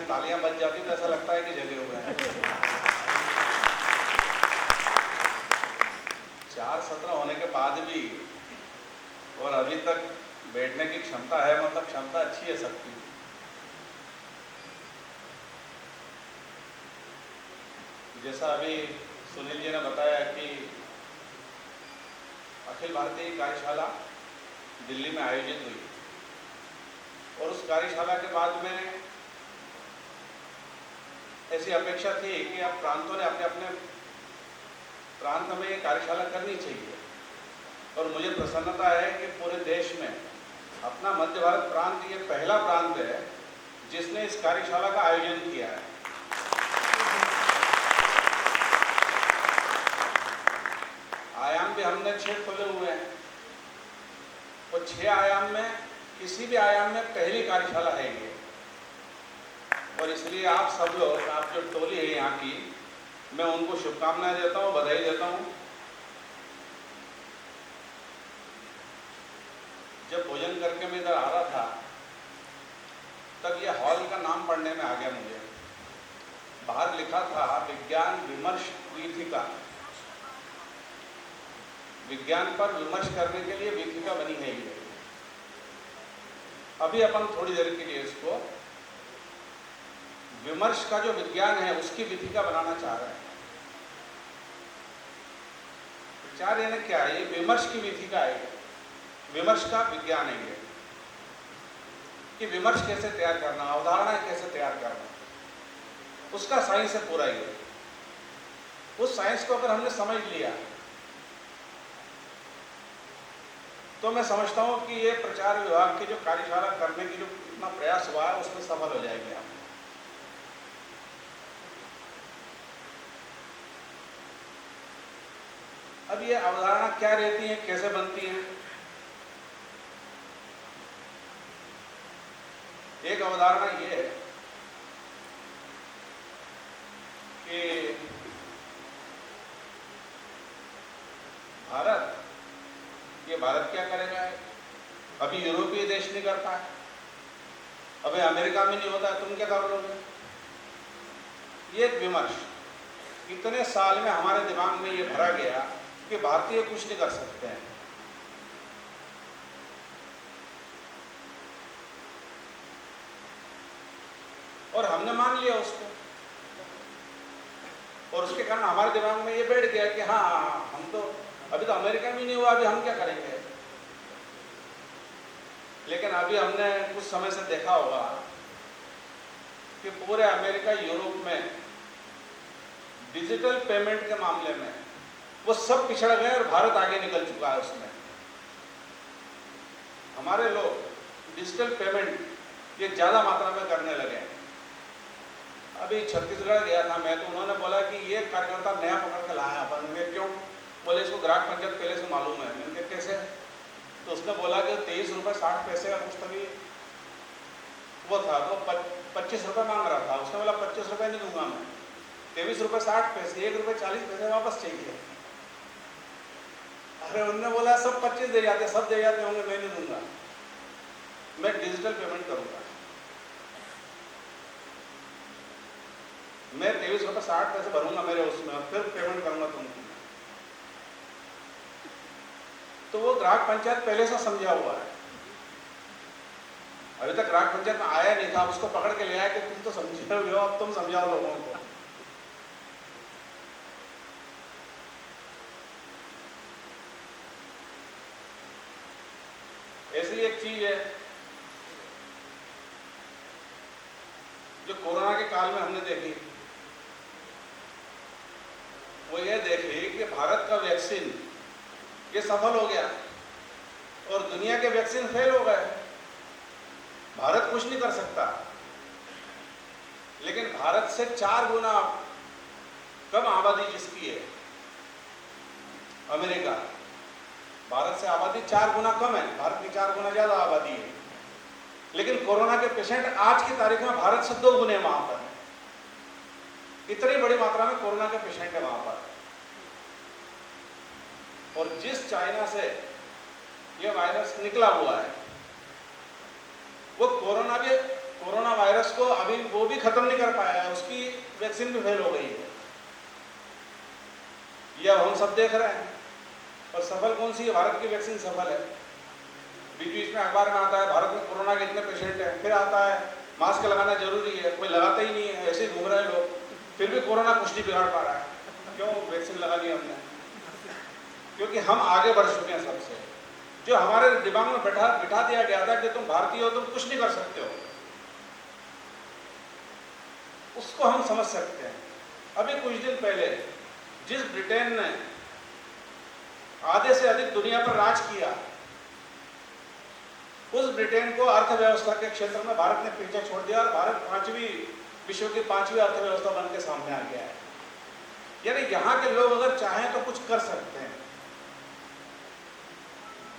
तालियां बज जाती तो ऐसा लगता है कि जगे हुए हैं। 4 सत्र होने के बाद भी और अभी तक बैठने की क्षमता है, मतलब क्षमता अच्छी है सबकी। जैसा अभी सुनील जी ने बताया कि अखिल भारतीय कार्यशाला दिल्ली में आयोजित हुई और उस कार्यशाला के बाद में ऐसी अपेक्षा थी कि अब प्रांतों ने अपने अपने प्रांत में ये कार्यशाला करनी चाहिए। और मुझे प्रसन्नता है कि पूरे देश में अपना मध्य भारत प्रांत ये पहला प्रांत है जिसने इस कार्यशाला का आयोजन किया है। आयाम भी हमने 6 खोले हुए हैं और 6 आयाम में किसी भी आयाम में पहली कार्यशाला है ये। और इसलिए आप सब लोग, आप जो टोली है यहाँ की, मैं उनको शुभकामनाएं देता हूँ, बधाई देता हूँ। जब भोजन करके मैं इधर आ रहा था तब ये हॉल का नाम पढ़ने में आ गया मुझे। बाहर लिखा था विज्ञान विमर्श वीथिका। विज्ञान पर विमर्श करने के लिए वीथिका बनी है ये। अभी अपन थोड़ी देर के लिए इसको विमर्श का जो विज्ञान है उसकी वीथिका बनाना चाह रहे हैं। विचार यानी क्या है? ये विमर्श की वीथिका है, विमर्श का विज्ञान है ये, कि विमर्श कैसे तैयार करना, अवधारणाएं कैसे तैयार करना, उसका साइंस है पूरा ये। उस साइंस को अगर हमने समझ लिया तो मैं समझता हूं कि ये प्रचार विभाग की जो कार्यशाला करने की जो इतना प्रयास हुआ है उसमें सफल हो जाएंगे हम। अब ये अवधारणा क्या रहती है, कैसे बनती है? एक अवधारणा ये है कि भारत क्या करेगा? अभी यूरोपीय देश नहीं करता है, अभी अमेरिका में नहीं होता है, तुम क्या कर लोगे? ये एक विमर्श इतने साल में हमारे दिमाग में ये भरा गया कि भारतीय कुछ नहीं कर सकते हैं। और हमने मान लिया उसको, और उसके कारण हमारे दिमाग में ये बैठ गया कि हाँ, हम तो अभी तो अमेरिका में नहीं हुआ, अभी हम क्या करेंगे? लेकिन अभी हमने कुछ समय से देखा होगा कि पूरे अमेरिका, यूरोप में डिजिटल पेमेंट के मामले में वो सब पिछड़ गए और भारत आगे निकल चुका है उसमें। हमारे लोग डिजिटल पेमेंट ये ज्यादा मात्रा में करने लगे हैं। अभी छत्तीसगढ़ गया था मैं, तो उन्होंने बोला कि ये कार्यकर्ता नया पकड़ के लाया अपन। मैं क्यों? बोले इसको ग्राहक पंचायत पहले से मालूम है। मैंने कहा कैसे? तो उसने बोला कि 23 रुपये 60 पैसे का कुछ तभी वो था, तो 25 रुपये मांग रहा था। उसने बोला 25 रुपये नहीं दूंगा मैं, 23 रुपये 60 पैसे, 1 रुपये 40 पैसे वापस चाहिए। अरे उन्होंने बोला सब 25 दे जाते, सब दे जाते होंगे, मैं नहीं दूंगा, मैं डिजिटल पेमेंट करूंगा। मैं 23 रुपये 60 पैसे भरूंगा मेरे उसमें, और फिर पेमेंट करूंगा तुमको। तो वो ग्राहक पंचायत पहले से समझा हुआ है। अभी तक ग्राहक पंचायत में आया नहीं था, उसको पकड़ के ले आया कि तुम तो समझे हो, अब तुम समझाओ लोगों को। ऐसी एक चीज है जो कोरोना के काल में हमने देखी, वो ये देखी कि भारत का वैक्सीन ये सफल हो गया और दुनिया के वैक्सीन फेल हो गए। भारत कुछ नहीं कर सकता, लेकिन भारत से 4 गुना कम आबादी जिसकी है अमेरिका, भारत से आबादी 4 गुना कम है, भारत की 4 गुना ज्यादा आबादी है। लेकिन कोरोना के पेशेंट आज की तारीख में भारत से 2 गुने वहां पर है। इतनी बड़ी मात्रा में कोरोना के पेशेंट है वहां पर। और जिस चाइना से यह वायरस निकला हुआ है, वो कोरोना वायरस को अभी वो भी भी खत्म नहीं कर पाया है, उसकी वैक्सीन भी फेल हो गई है। ये अब हम सब देख रहे हैं। और सफल कौन सी है? भारत की वैक्सीन सफल है। बीच बीच में अखबार में आता है भारत में कोरोना के इतने पेशेंट हैं, फिर आता है मास्क लगाना जरूरी है, कोई लगाता ही नहीं है, ऐसे ही घूम रहे हैं लोग, फिर भी कोरोना कुछ नहीं बिगाड़ पा रहा है। क्यों? वैक्सीन लगा ली हमने, क्योंकि हम आगे बढ़ चुके हैं सबसे। जो हमारे दिमाग में बिठा दिया गया था कि तुम भारतीय हो, तुम कुछ नहीं कर सकते हो, उसको हम समझ सकते हैं। अभी कुछ दिन पहले जिस ब्रिटेन ने आधे से अधिक दुनिया पर राज किया, उस ब्रिटेन को अर्थव्यवस्था के क्षेत्र में भारत ने पीछे छोड़ दिया और भारत विश्व की पांचवी अर्थव्यवस्था बन के सामने आ गया है। यानी यहाँ के लोग अगर चाहें तो कुछ कर सकते हैं,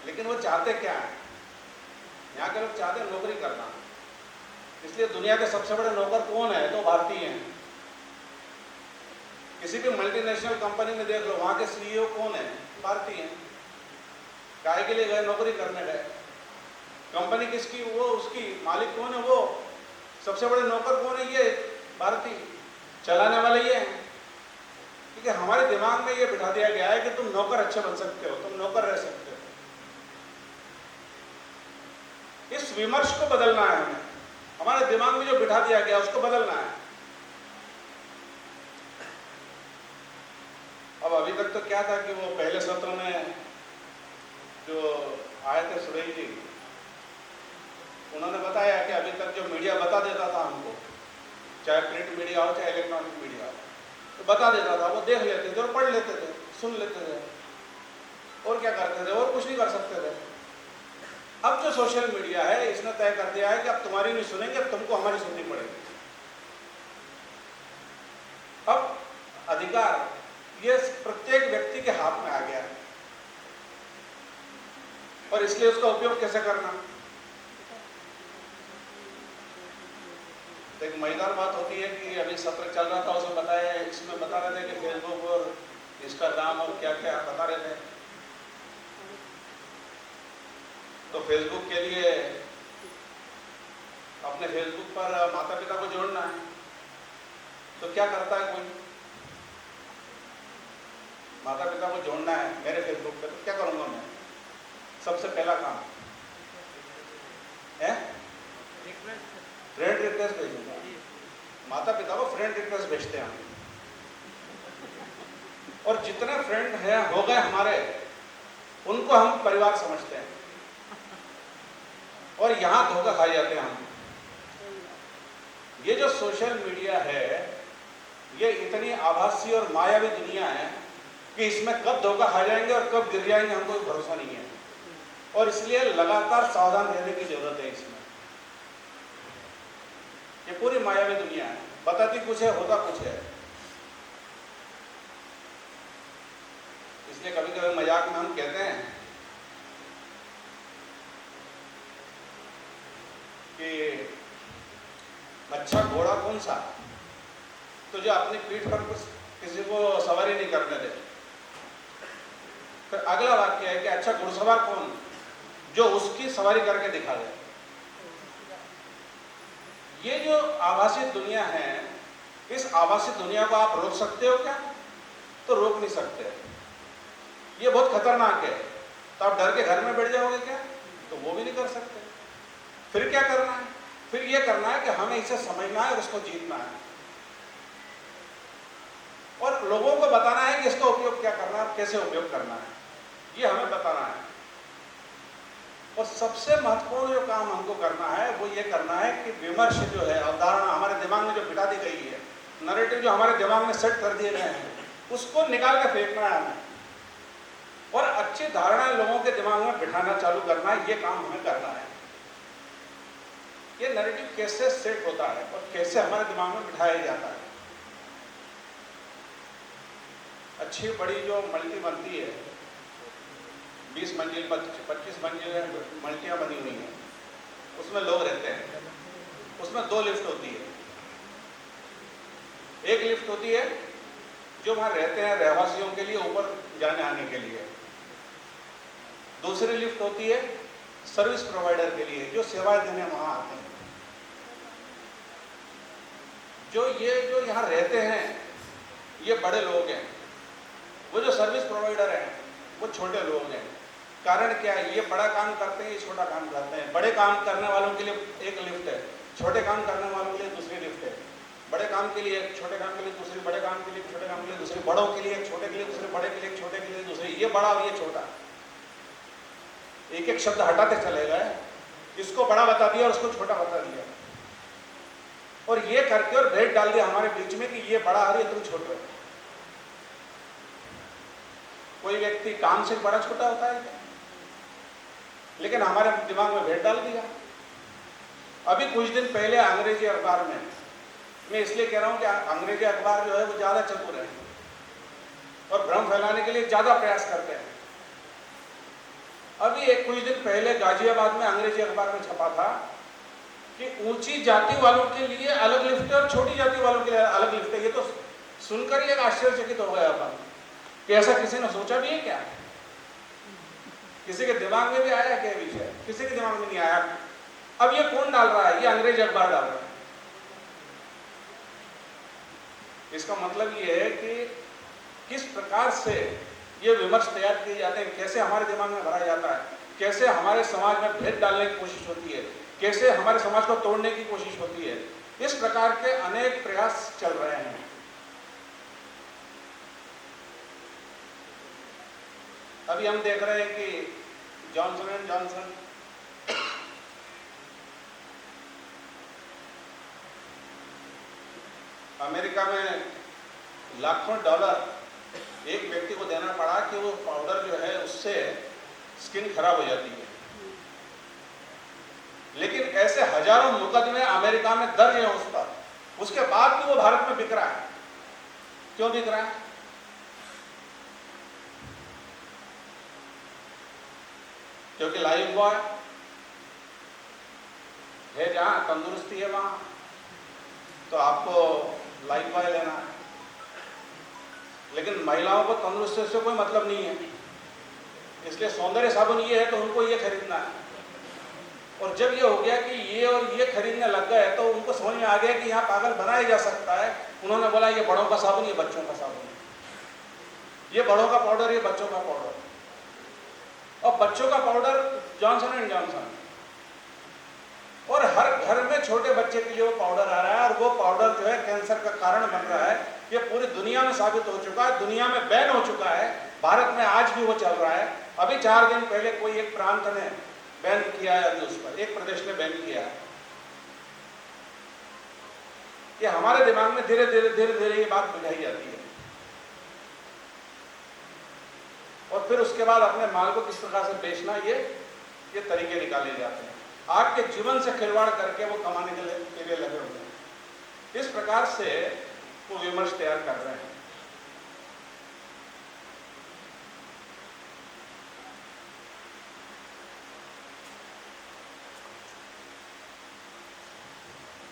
लेकिन वो चाहते क्या है? यहाँ के लोग चाहते हैं नौकरी करना। इसलिए दुनिया के सबसे बड़े नौकर कौन है? तो भारतीय हैं। किसी भी मल्टीनेशनल कंपनी में देख लो, वहां के सीईओ कौन है? भारतीय हैं। काहे के लिए गए? नौकरी करने गए। कंपनी किसकी? वो उसकी मालिक कौन है? वो सबसे बड़े नौकर कौन है? ये भारतीय। चलाने वाले ये हैं। क्योंकि हमारे दिमाग में ये बिठा दिया गया है कि तुम नौकर अच्छे बन सकते हो, तुम नौकर रह सकते हो। इस विमर्श को बदलना है हमें। हमारे दिमाग में जो बिठा दिया गया उसको बदलना है। अब अभी तक तो क्या था कि वो पहले सत्र में जो आए थे सुरेश जी, उन्होंने बताया कि अभी तक जो मीडिया बता देता था हमको, चाहे प्रिंट मीडिया हो चाहे इलेक्ट्रॉनिक मीडिया हो, तो बता देता था, वो देख लेते थे और पढ़ लेते थे, सुन लेते थे, और क्या करते थे? और कुछ नहीं कर सकते थे। अब जो सोशल मीडिया है, इसने तय कर दिया है कि अब तुम्हारी नहीं सुनेंगे, अब तुमको हमारी सुननी पड़ेगी। अब अधिकार ये प्रत्येक व्यक्ति के हाथ में आ गया है, और इसलिए उसका उपयोग कैसे करना? एक मजेदार बात होती है कि अभी सत्र चल रहा था, उसमें बताया, इसमें बता रहे थे कि फेसबुक और इंस्टाग्राम और क्या क्या बता रहे थे। तो फेसबुक के लिए अपने फेसबुक पर माता पिता को जोड़ना है, तो क्या करता है कोई? माता पिता को जोड़ना है मेरे फेसबुक पे, तो क्या करूंगा मैं? सबसे पहला काम है फ्रेंड रिक्वेस्ट भेजूंगा। माता पिता को फ्रेंड रिक्वेस्ट भेजते हैं हम, और जितने फ्रेंड हैं हो गए हमारे, उनको हम परिवार समझते हैं, और यहां धोखा खा जाते हैं हम। ये जो सोशल मीडिया है, ये इतनी आभासी और मायावी दुनिया है कि इसमें कब धोखा खा जाएंगे और कब गिर जाएंगे हमको कोई भरोसा नहीं है। और इसलिए लगातार सावधान रहने की जरूरत है इसमें। ये पूरी मायावी दुनिया है, बताती कुछ है, होता कुछ है। इसलिए कभी कभी मजाक में हम कहते हैं कि अच्छा घोड़ा कौन सा? तो जो अपनी पीठ पर किसी को सवारी नहीं करने दे। फिर अगला वाक्य है कि अच्छा घुड़सवार कौन? जो उसकी सवारी करके दिखा दे। ये जो आभासी दुनिया है, इस आभासी दुनिया को आप रोक सकते हो क्या? तो रोक नहीं सकते। ये बहुत खतरनाक है। तो आप डर के घर में बैठ जाओगे क्या? तो वो भी नहीं कर सकते। फिर क्या करना है? फिर ये करना है कि हमें इसे समझना है और उसको जीतना है, और लोगों को बताना है कि इसका उपयोग क्या करना है, कैसे उपयोग करना है, ये हमें बताना है। और सबसे महत्वपूर्ण जो काम हमको करना है वो ये करना है कि विमर्श जो है, अवधारणा हमारे दिमाग में जो बिठा दी गई है, नैरेटिव जो हमारे दिमाग में सेट कर दिए गए हैं, उसको निकाल के फेंकना है हमें, और अच्छी धारणाएं लोगों के दिमाग में बिठाना चालू करना है। ये काम हमें करना है। ये नैरेटिव कैसे सेट होता है और कैसे हमारे दिमाग में बिठाया जाता है। अच्छी बड़ी जो मल्टी बनती है, 20 मंजिल 25 मंजिल मल्टियाँ बनी हुई हैं, उसमें लोग रहते हैं। उसमें 2 लिफ्ट होती है। एक लिफ्ट होती है जो वहाँ रहते हैं रहवासियों के लिए, ऊपर जाने आने के लिए। दूसरी लिफ्ट होती है सर्विस प्रोवाइडर के लिए, जो सेवाएं देने वहाँ आते हैं। जो यहाँ रहते हैं ये बड़े लोग हैं, वो जो सर्विस प्रोवाइडर हैं वो छोटे लोग हैं। कारण क्या है? ये बड़ा काम करते हैं, ये छोटा काम करते हैं। बड़े काम करने वालों के लिए एक लिफ्ट है, छोटे काम करने वालों के लिए दूसरी लिफ्ट है। बड़े काम के लिए एक, छोटे काम के लिए दूसरी, बड़े काम के लिए छोटे काम के लिए दूसरी, बड़ों के लिए एक, छोटे के लिए दूसरे, बड़े के लिए एक, छोटे के लिए दूसरे। ये बड़ा और ये छोटा, एक एक शब्द हटाते चले गए। इसको बड़ा बता दिया और उसको छोटा बता दिया, और ये करके और भेद डाल दिया हमारे बीच में कि ये बड़ा और ये तुम छोटे हो। कोई व्यक्ति काम से बड़ा छोटा होता है क्या? लेकिन हमारे दिमाग में भेद डाल दिया। अभी कुछ दिन पहले अंग्रेजी अखबार में, मैं इसलिए कह रहा हूं कि अंग्रेजी अखबार जो है वो ज्यादा चतुर है और भ्रम फैलाने के लिए ज्यादा प्रयास करते हैं। अभी एक कुछ दिन पहले गाजियाबाद में अंग्रेजी अखबार में छपा था कि ऊंची जाति वालों के लिए अलग लिफ्ट है और छोटी जाति वालों के लिए अलग लिफ्ट है। ये तो सुनकर ही एक आश्चर्यचकित हो गया अपन कि ऐसा किसी ने सोचा भी है क्या? किसी के दिमाग में भी आया क्या विषय? किसी के दिमाग में नहीं आया। अब ये कौन डाल रहा है? ये अंग्रेजी अखबार डाल रहा है। इसका मतलब ये है कि किस प्रकार से ये विमर्श तैयार किए जाते हैं, कैसे हमारे दिमाग में भरा जाता है, कैसे हमारे समाज में भेद डालने की कोशिश होती है, कैसे हमारे समाज को तोड़ने की कोशिश होती है। इस प्रकार के अनेक प्रयास चल रहे हैं। अभी हम देख रहे हैं कि जॉनसन एंड जॉनसन अमेरिका में लाखों डॉलर एक व्यक्ति को देना पड़ा कि वो पाउडर जो है उससे स्किन खराब हो जाती है। लेकिन ऐसे हजारों मुकदमे अमेरिका में दर्ज हैं उस पर, उसके बाद भी वो भारत में बिक रहा है। क्यों बिक रहा है? क्योंकि लाइफ बॉय है, जहां तंदुरुस्ती है वहां तो आपको लाइफ बॉय लेना है। लेकिन महिलाओं को तंदुरुस्ती से कोई मतलब नहीं है, इसलिए सौंदर्य साबुन ये है तो उनको ये खरीदना है। और जब ये हो गया कि ये और ये खरीदने लग गए तो उनको समझ में आ गया कि यहाँ पागल बनाया जा सकता है। उन्होंने बोला ये बड़ों का साबुन, ये बच्चों का साबुन, ये बड़ों का पाउडर, ये बच्चों का पाउडर। और बच्चों का पाउडर जॉनसन एंड जॉनसन, और हर घर में छोटे बच्चे के लिए वो पाउडर आ रहा है। और वो पाउडर जो है कैंसर का कारण बन रहा है। ये पूरी दुनिया में साबित हो चुका है, दुनिया में बैन हो चुका है। भारत में आज भी वो चल रहा है। अभी 4 दिन पहले कोई एक प्रांत ने बैन किया है, अभी उस पर एक प्रदेश ने बैन किया है। ये हमारे दिमाग में धीरे धीरे ये बात बुझाई जाती है, और फिर उसके बाद अपने माल को किस प्रकार से बेचना, ये तरीके निकाले जाते हैं। आपके जीवन से खिलवाड़ करके वो कमाने के लिए लगे हुए हैं। इस प्रकार से वो विमर्श तैयार कर रहे हैं।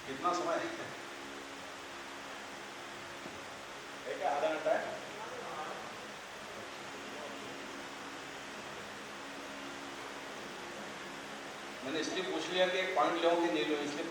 कितना समय है क्या? आधा घंटा है। मैंने इसलिए पूछ लिया कि एक पॉइंट लो कि नहीं लो, इसलिए